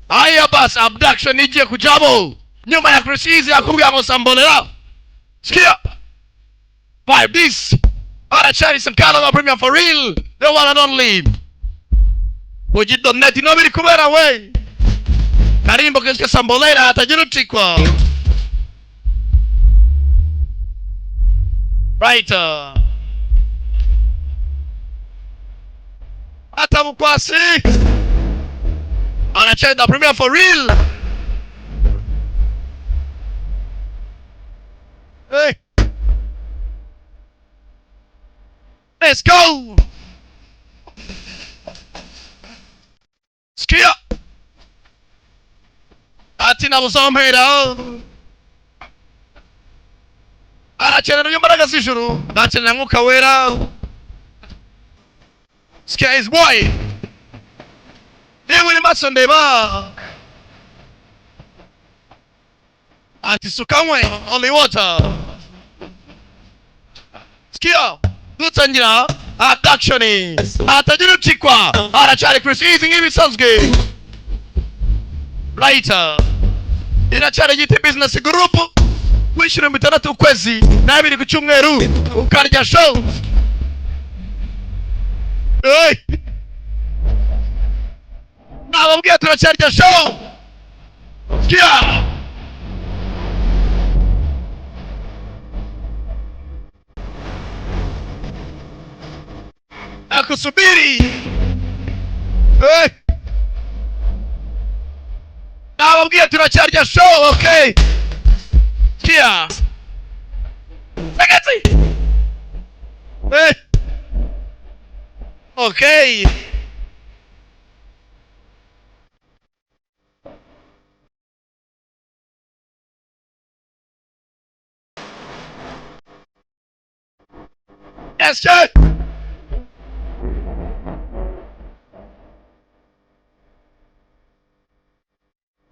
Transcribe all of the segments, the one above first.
Aya bas abduction igiye kujamo nyuma ya Chris yakubwira ngo sambolera. Sikia 5 this Giti Sankara no premium for real, the one and only Ujito.net no biri kubera we Karimbo kesike sambolera atajirutikwa right hata mkwasi anacheza premium for real. Hey, let's go. Skia atina busomera anacheza na nyumba gasishuru anacheza nguka wera. Skia is boy they will match on the bar Antisukamwe only water. Skia Dutanjira abduction atajirutikwa anachari Chris ngibi sanske later inachari Giti business group wishira mitandatu ukwezi na ibiri ku cyumweru ukarya show. Hey, nababwiye turacharya show. Skia akusubiri. Hey, nababwiye turacharya show. Okay, Skia Sagati. Hey, okay. Yes, sir.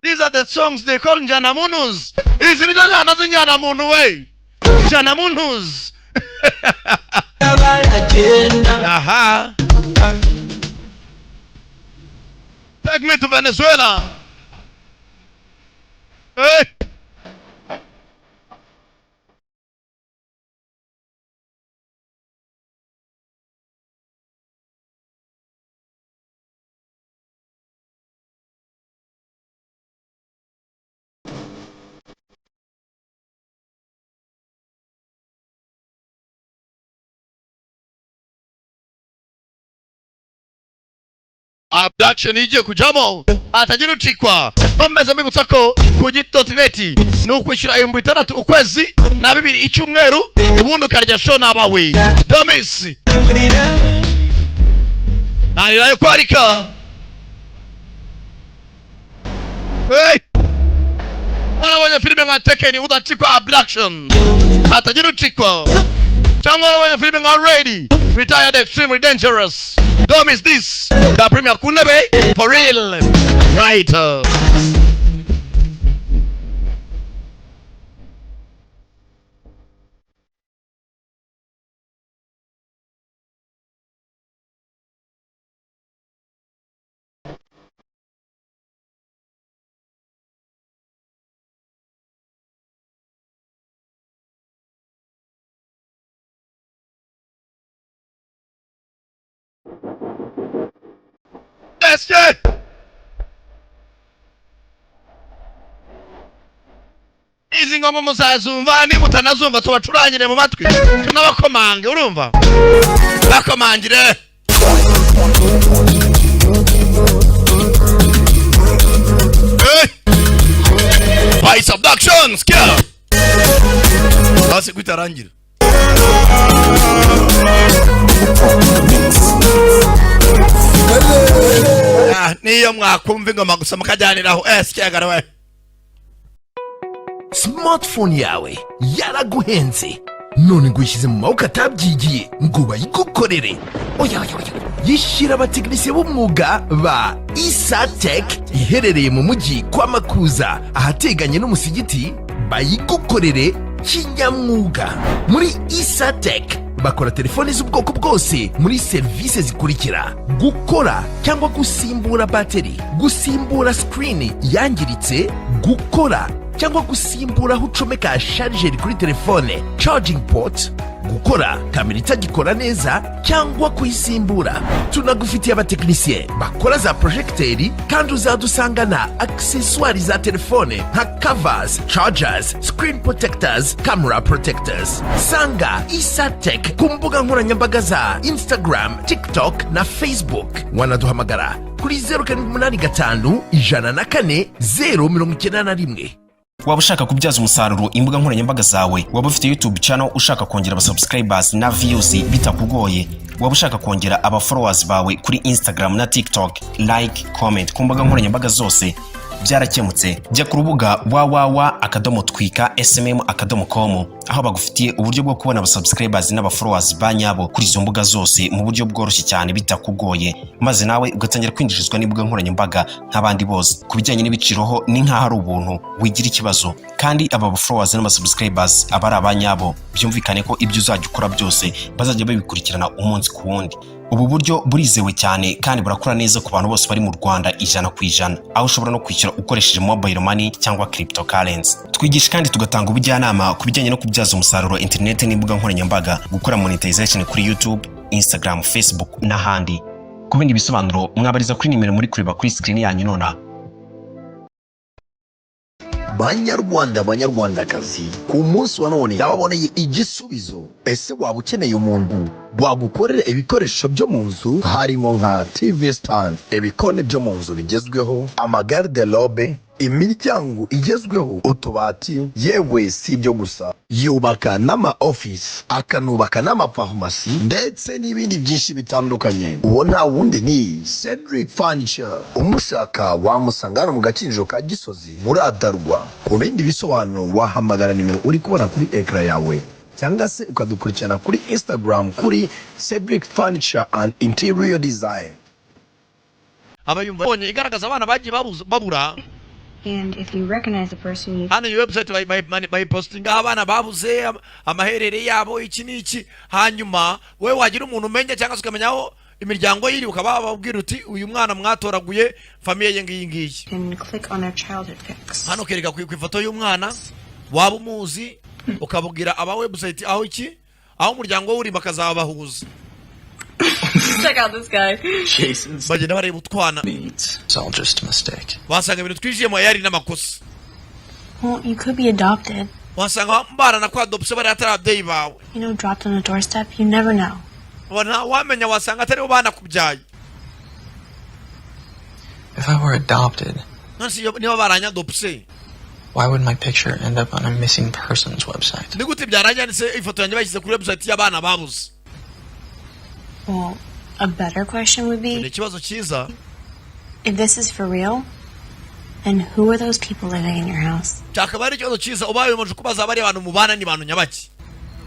These are the songs they call Njanamunus. Isn't it another Njanamunu way? Njanamunus. Aha. Take me to Venezuela. Hey. Abduction igiye kujamo atajirutikwa bameze mibutako ku Giti.net no kwishyura 6,000 ukwezi na 2 icyumweru ubundi ukarya show nabawe domisi nari nayo kwarika. Hey, wanafanya filme nka Tekeni udatikwa abduction atajirutikwa cyangwa wanafanya filme nka Ready Retired Extremely Dangerous. Don't miss this. The premier Kunebe for real. Right. That's it. Izi ngoma muzazumva ni mutanazumva tubacurangire mu matwi tunabakomange urumva bakomangire. Hey, by subduction skill basi kwitarangira. Niyo mwakumva ingoma gusa mukajyaniraho Skia we. Smartphone yawe yaraguhenze none ngwishyize mu maboko atabyigiye ngo bayigukorere. Oya yishira abatekinisiye b'umwuga ba Isatech iherereye mu mujyi kwa Makuza ahateganye n'umusigiti bayigukorere kinyamwuga. Muri Isatech bakora telefoni z'ubwoko bwose muri serivisi zikurikira: gukora cyangwa gusimbura bateri, gusimbura screen yangiritse, gukora cyangwa gusimbura aho ucomeka sharijeri kuri telefone charging port, gukora kamera itagikora neza cyangwa kuyisimbura. Tunagufitiye abatekinisiye bakora za projecteri, kandi uzadusangana accessoires za telefone nka covers, chargers, screen protectors, camera protectors. Sanga Isatech ku mbuga nkoranyambaga za Instagram, TikTok na Facebook. Wanaduhamagara kuri 0785 104 091. Waba ushaka kubyaza umusaruro imbuga nkoranyambaga zawe, waba ufite YouTube channel ushaka kongera aba subscribers na views bitakugoye, waba ushaka kongera aba followers bawe kuri Instagram na TikTok, like, comment ku mbuga nkoranyambaga zose, byarakemutse. Jya ku rubuga www.twika.smm.com aho bagufitiye uburyo bwo kubona aba subscribers n'aba followers banyabo kuri izo mbuga zose mu buryo bworoshye cyane bitakugoye, maze nawe ugatangira kwinjirizwa n'imbuga nkoranyambaga nk'abandi bose. Kubijyanye n'ibiciroho ni nk'aho ari ubuntu, wigira ikibazo, kandi aba followers n'aba subscribers aba ari abanyabo. Byumvikane ko ibyo uzajya ukora byose bazajya babikurikirana umunsi ku wundi. Ubu buryo burizewe cyane kandi burakora neza ku bantu bose bari mu Rwanda 100%, aho ushobora no kwishyura ukoresheje mobile money cyangwa cryptocurrency. Twigisha kandi tugatanga ubujyanama ku bijyanye no kubyaza umusaruro internet n'imbuga nkoranyambaga, gukora monetization kuri YouTube, Instagram, Facebook n'ahandi. Ku bindi bisobanuro mwabariza kuri nimero muri kureba kuri screen yanyu nona. Banyarwandakazi, ku munsi wa none yababoneye igisubizo. Ese waba ukeneye umuntu wagukorera ibikoresho byo mu nzu, harimo nka TV stand, ibikoni byo mu nzu bigezweho, amagarderobe, imiryango igezweho, utubati, yewe si ibyo gusa, yubaka n'ama office, akanubaka n'amafarumasi ndetse n'ibindi byinshi bitandukanye. Uwo nta wundi ni Cedric Furniture. Umushaka wamusanga hano mu Gakinjiro ka Gisozi muri Adarwa. Ku bindi bisobanuro wahamagara nimero uri kubona kuri ekran yawe, cyangwa se ukadukurikirana kuri Instagram kuri Cedric Furniture and Interior Design. Abayumva bonye igaragaza abana bagiye babura. And if you recognize the person, you hano your website by posting abana babuze amaherere yabo iki niki, hanyuma we wagira umuntu umenya cyangwa ukamenya aho imiryango yiri, ukaba babwira uti uyu mwana mwatoraguye famiye ye ngiyi ngiyi. can click on their childhood pics. Hano kereka ku ifoto y'umwana waba umuzi, ukabubwira aba website aho iki, aho umuryango uri bakazabahuza. Check out this guy. Jason's Bagenda bareba utwana. needs. It's all just a mistake. Wasanga ibintu twijiyemo yari n'amakosa. Well, you could be adopted. Wasanga mbana na kwa adoption bari atari ababyeyi bawe. You know, dropped on a doorstep. You never know. Wana wamenya wasanga atari bo bana kubyaye. If I were adopted, Nansi niba baranya adoption. why would my picture end up on a missing persons website? Nigute byaranyanditse ifoto yanjye bashyize kuri website y'abana babuze. Well, a better question would Ni be, ikibazo cyiza. if this is for real, then who are those people living in your house? Cyakaba ari ikibazo cyiza ubaye umuntu kubaza bari abantu mubana ni bantu nyabaki.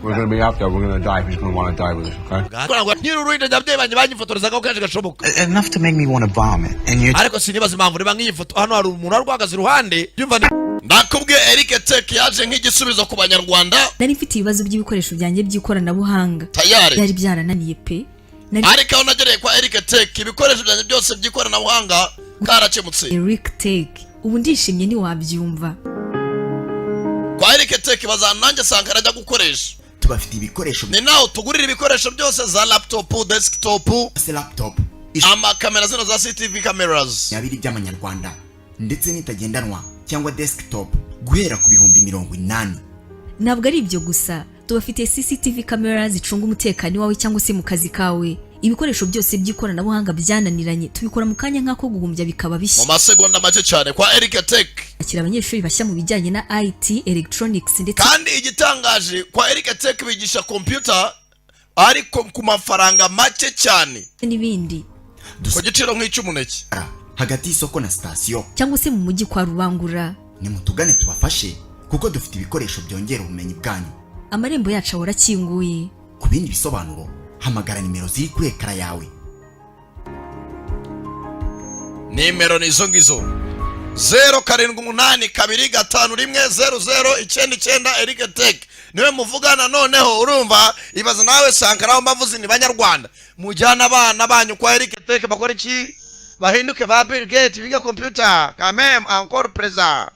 We're going to be out there. We're going to die. He's going to want to die with us, okay? Ngo nyiruruinde ndabye banye banyifotorezaga ko kaje gashoboka. Enough to make me want to vomit. And you Ariko sinibaza impamvu reba nk'iyi foto hano hari umuntu arwagaze iruhande. Yumva ndakubwe Eric Tech yaje nk'igisubizo ku banyarwanda. Nari mfite ibibazo by'ibikoresho byanjye by'ikoranabuhanga. Tayari. Byari byarananiye pe. Ariko aho nagereye kwa Eric Tech ibikoresho byanjye byose by'ikoranabuhanga karakemutse. Eric Tech. Ubu ndishimye ni wabyumva. Kwa Eric Tech bazananjye Sankara ajya gukoresha. Tubafite ibikoresho Ni naho tugurira ibikoresho byose za laptop, desktop, laptop amakamera zino za CCTV cameras. yabiri by'amanyarwanda ndetse n'itagendanwa cyangwa desktop guhera ku bihumbi 80. Ntabwo ari ibyo gusa. Tubafite CCTV cameras zicunga umutekano wawe cyangwa se mu kazi kawe. Ibikoresho byose by'ikoranabuhanga byananiranye tubikora mu kanya nk'ako guhumbya bikaba bishya. Mu masegonda make cyane kwa Eric Tech. Akira abanyeshuri bashya mu bijyanye na IT, electronics ndetse Kandi igitangaje kwa Eric Tech bigisha computer ariko ku mafaranga make cyane. n'ibindi. Ku giciro nk'icy'umuneke. hagati y'isoko na station Cyangwa se mu mujyi kwa Rubangura. ni mutugane tubafashe kuko dufite ibikoresho byongera ubumenyi bwanyu. Amarembo yacu ahora akinguye. Ku bindi bisobanuro hamagara nimero ziri kuri ekara yawe. Nimero nizo ngizo 0782510099 Eric Tech niwe muvugana noneho urumva ibaza nawe Sankara aho mbavuze ni banyarwanda mujyana abana banyu kwa Eric Teke bakora iki bahinduke ba Bill Gates biga computer quand même encore présent.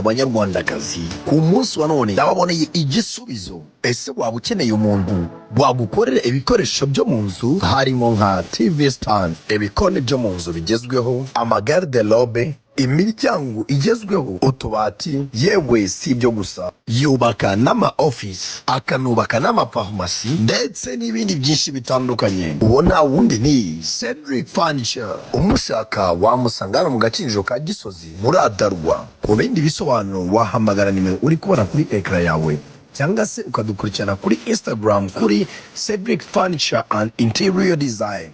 banyarwandakazi ku munsi wa none ndababoneye igisubizo. Ese waba ukeneye umuntu wagukorera ibikoresho byo mu nzu harimo nka TV stand, ibikoni byo mu nzu bigezweho, amagarderobe, imiryango igezweho, utubati, yewe si ibyo gusa, yubaka n'ama office, akanubaka n'amafarumasi ndetse n'ibindi byinshi bitandukanye. Uwo nta wundi ni Cedric Furniture. Umushaka wamusangana mu gacinjiro ka Gisozi muri Adarwa. Ku bindi bisobanuro wahamagara nimero uri kubona kuri ekra yawe cyangwa se ukadukurikirana kuri Instagram kuri Cedric Furniture and Interior Design.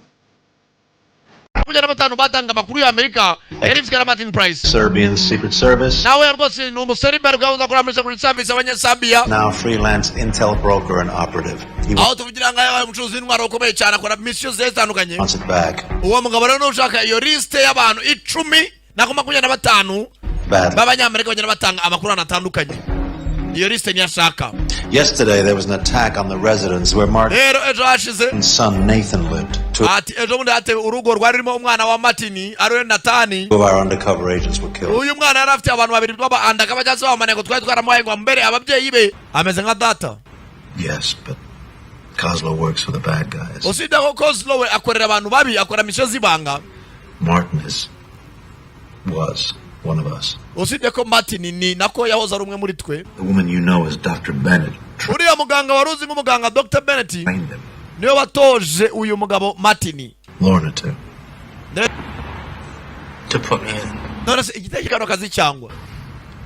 Kujana batanu batanga amakuru ya Amerika yarifika Martin Price Serbian Secret Service, nawe rwose ni umuserimbere gahunda kuri Amerika Secret Service abanyasambia, now freelance intel broker and operative. He aho tuvugira ngayo umucuruzi w'intwaro ukomeye cyane akora missions zitandukanye. wants it back Uwo mugabo rero ushaka iyo liste y'abantu 10 na 25 bad. b'abanyamerika bagenda batanga amakuru atandukanye. Iyo liste ni ashaka. Yesterday there was an attack on the residence where Martin's Rero ejo hashize son Nathan lived. Two ati ejo bundi ate urugo rwari rurimo umwana wa Martin ariwe Natani. of our undercover agents were killed. Uyu mwana yari afite abantu babiri b'abandaka bajyaze bamaneko twari twaramuhaye ngo mbere ababyeyi be ameze nka data. Yes, but Kozlo works for the bad guys. Usida ko Kozlo we akorera abantu babi akora misho zibanga. Martin was one of us. Usida ko Martin ni nako yahoza rumwe muri twe. The woman you know is Dr. Bennett. Uriya muganga waruzi nk'umuganga Dr. Bennett Trained him. niwe watoje uyu mugabo Martin. Lorna too. To put me in. None se igitekerezo kazi cyangwa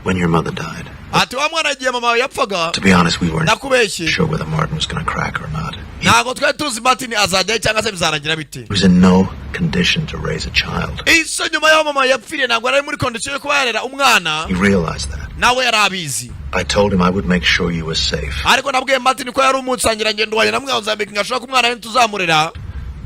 When your mother died. ati wa mwana agiye mama yapfaga. To be honest, we weren't Nakubeshye sure whether Martin was going to crack or not. ntago twari tuzi Martin azajya cyangwa se bizarangira bite. He was in no condition to raise a child. Iso nyuma y'aho mama yapfiriye ntabwo ari muri condition yo kuba yarera umwana. He realized that. Nawe yarabizi. I told him I would make sure you were safe. Ariko nabwiye Martin ko yari umunsangira ngendo wayo namwe uzambika ngashaka umwana we tuzamurera.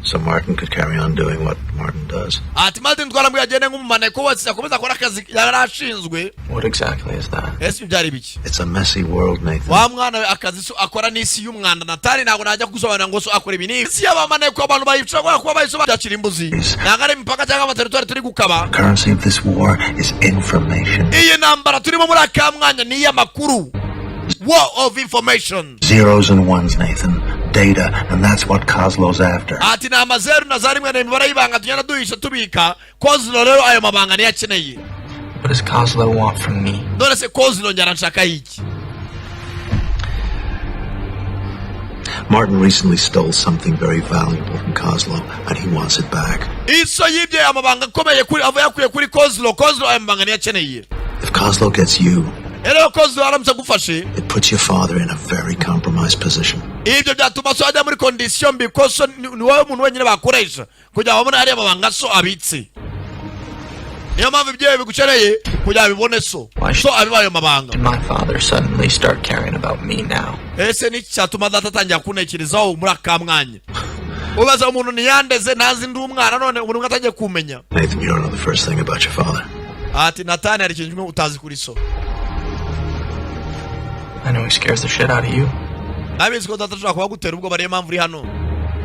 So Martin could carry on doing what Martin does. Ati Martin twarambwiye agende nk'umumaneko wese akomeza akora akazi yarashinzwe. What exactly is that? Ese byari biki? It's a messy world, Nathan. Wa mwana we akazi so akora n'isi y'umwanda Natali ntabwo najya kusobanura ngo so akora ibintu. Isi y'abamaneko abantu bayica kwa kuba bayisoba cyakira imbuzi. Ntabwo ari imipaka cyangwa amateritwari turi gukaba. The currency of this war is information. Iyi ntambara turimo muri aka mwanya ni iy'amakuru. War of information. Zeros and ones, Nathan. Data, and that's what Kozlo's after. Ati na amazeru na za rimwe n'imibare y'ibanga tugenda duhisha tubika. Kozlo rero ayo mabanga niyo akeneye. What does Kozlo want from me? None se Kozlo njyana nshaka iki? Martin recently stole something very valuable from Kozlo, and he wants it back. Iso yibye amabanga akomeye kuri ava yakuye kuri Kozlo. Kozlo ayo mabanga niyo akeneye. If Kozlo gets you, Rero Kozlo aramutse agufashe. it puts your father in a very compromised position. Ibyo byatuma so ajya muri condition mbi ko so ni wowe muntu wenyine bakoresha kugira babone hari amabanga so abitse. Niyo mpamvu ibyo bigukeneye kugira bibone so abibaye mabanga. Did my father suddenly start caring about me now? Ese ni cyatuma data atangira kunekerezaho muri aka mwanya. Ubaza umuntu niyandeze nazi ndi umwana none umuntu ngatangiye kumenya. Nathan, you don't know the first thing about your father. Ati Natani hari ikintu utazi kuri so. I know he scares the shit out of you. Nabizi ko data ashobora kuba gutera ubwo bariye mpamvu uri hano.